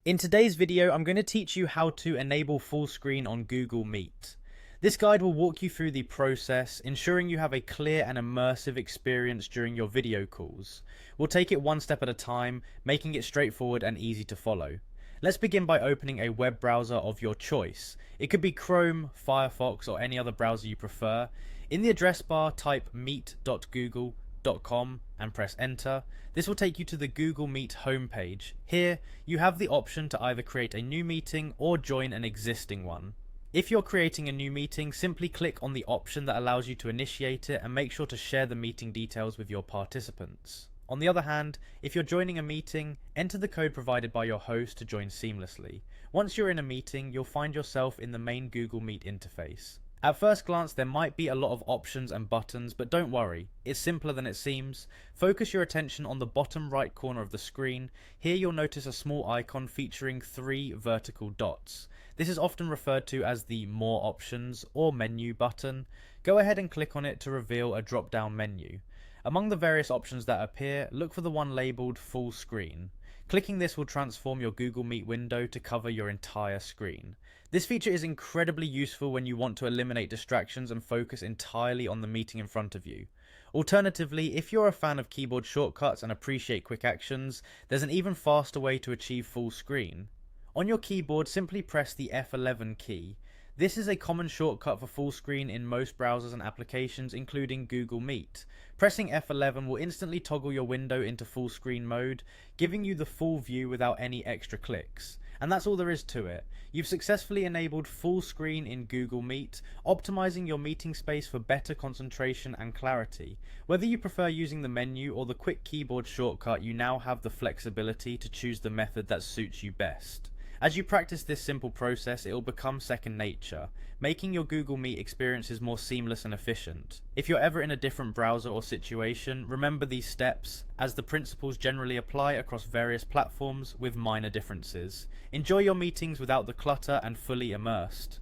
In today's video, I'm going to teach you how to enable full screen on Google Meet. This guide will walk you through the process, ensuring you have a clear and immersive experience during your video calls. We'll take it one step at a time, making it straightforward and easy to follow. Let's begin by opening a web browser of your choice. It could be Chrome, Firefox, or any other browser you prefer. In the address bar, type meet.google.com and press enter. This will take you to the Google Meet homepage. Here, you have the option to either create a new meeting or join an existing one. If you're creating a new meeting, simply click on the option that allows you to initiate it and make sure to share the meeting details with your participants. On the other hand, if you're joining a meeting, enter the code provided by your host to join seamlessly. Once you're in a meeting, you'll find yourself in the main Google Meet interface. At first glance, there might be a lot of options and buttons, but don't worry, it's simpler than it seems. Focus your attention on the bottom right corner of the screen. Here you'll notice a small icon featuring 3 vertical dots. This is often referred to as the More Options or Menu button. Go ahead and click on it to reveal a drop-down menu. Among the various options that appear, look for the one labelled Full Screen. Clicking this will transform your Google Meet window to cover your entire screen. This feature is incredibly useful when you want to eliminate distractions and focus entirely on the meeting in front of you. Alternatively, if you're a fan of keyboard shortcuts and appreciate quick actions, there's an even faster way to achieve full screen. On your keyboard, simply press the F11 key. This is a common shortcut for full screen in most browsers and applications, including Google Meet. Pressing F11 will instantly toggle your window into full screen mode, giving you the full view without any extra clicks. And that's all there is to it. You've successfully enabled full screen in Google Meet, optimizing your meeting space for better concentration and clarity. Whether you prefer using the menu or the quick keyboard shortcut, you now have the flexibility to choose the method that suits you best. As you practice this simple process, it will become second nature, making your Google Meet experiences more seamless and efficient. If you're ever in a different browser or situation, remember these steps, as the principles generally apply across various platforms with minor differences. Enjoy your meetings without the clutter and fully immersed.